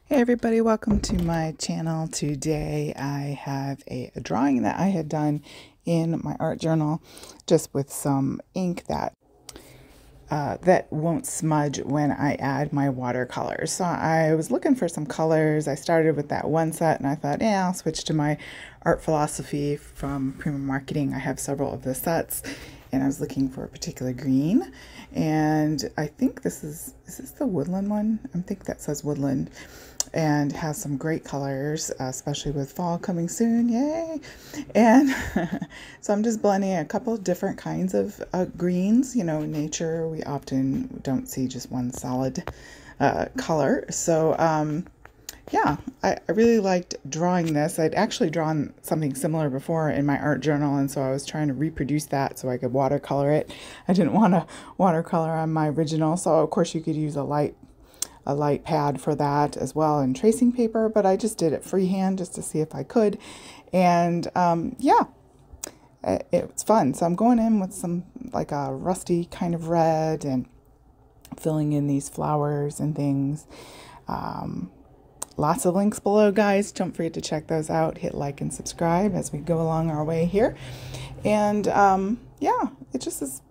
Hey everybody, welcome to my channel. Today I have a drawing that I had done in my art journal just with some ink that won't smudge when I add my watercolors. So I was looking for some colors. I started with that one set and I thought, yeah, I'll switch to my art philosophy from Premium Marketing. I have several of the sets and I was looking for a particular green. And I think is this the woodland one? I think that says woodland. And has some great colors, especially with fall coming soon, yay! And so I'm just blending a couple of different kinds of greens. You know, in nature, we often don't see just one solid color. So yeah, I really liked drawing this. I'd actually drawn something similar before in my art journal, and so I was trying to reproduce that so I could watercolor it. I didn't want to watercolor on my original, so of course you could use a light pad for that as well, and tracing paper, but I just did it freehand just to see if I could. And yeah, it was fun. So I'm going in with some like a rusty kind of red and filling in these flowers and things. Lots of links below, guys. Don't forget to check those out. Hit like and subscribe as we go along our way here. And yeah, it just is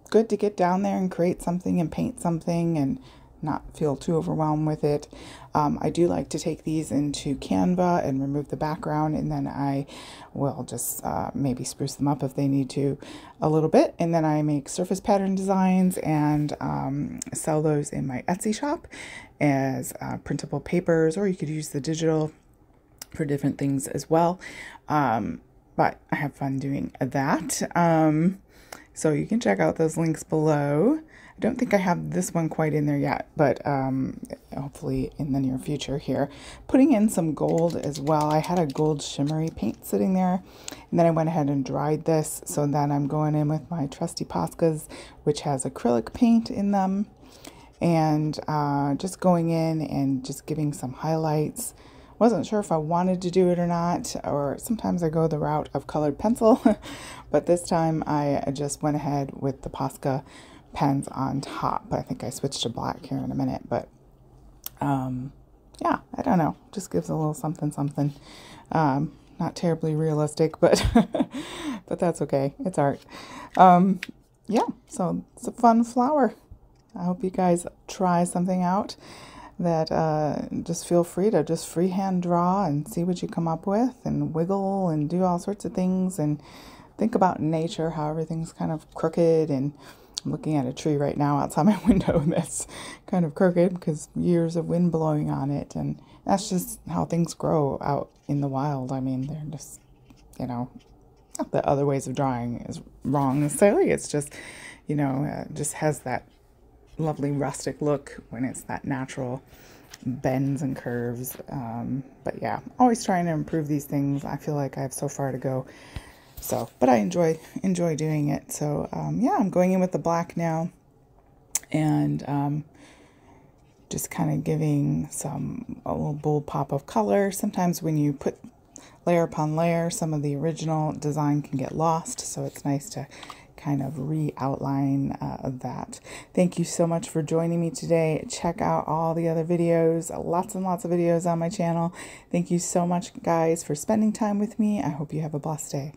good to get down there and create something and paint something and not feel too overwhelmed with it. I do like to take these into Canva and remove the background, and then I will just maybe spruce them up if they need to a little bit, and then I make surface pattern designs and sell those in my Etsy shop as printable papers, or you could use the digital for different things as well. But I have fun doing that. So you can check out those links below. I don't think I have this one quite in there yet, but hopefully in the near future here. Putting in some gold as well. I had a gold shimmery paint sitting there, and then I went ahead and dried this. So then I'm going in with my trusty Poscas, which has acrylic paint in them, and just going in and just giving some highlights. Wasn't sure if I wanted to do it or not, or sometimes I go the route of colored pencil, but this time I just went ahead with the Posca pens on top. I think I switched to black here in a minute, but yeah, I don't know, just gives a little something something. Not terribly realistic, but but that's okay, it's art. Yeah, so it's a fun flower. I hope you guys try something out that just feel free to just freehand draw and see what you come up with, and wiggle and do all sorts of things, and think about nature, how everything's kind of crooked. And I'm looking at a tree right now outside my window that's kind of crooked because years of wind blowing on it, and that's just how things grow out in the wild. I mean, they're just, you know, not that other ways of drawing is wrong necessarily. It's just, you know, just has that lovely rustic look when it's that natural bends and curves. But yeah, always trying to improve these things. I feel like I have so far to go. So, but I enjoy doing it. So yeah, I'm going in with the black now, and just kind of giving a little bold pop of color. Sometimes when you put layer upon layer, some of the original design can get lost, so it's nice to kind of re-outline that. Thank you so much for joining me today. Check out all the other videos, lots and lots of videos on my channel. Thank you so much, guys, for spending time with me. I hope you have a blessed day.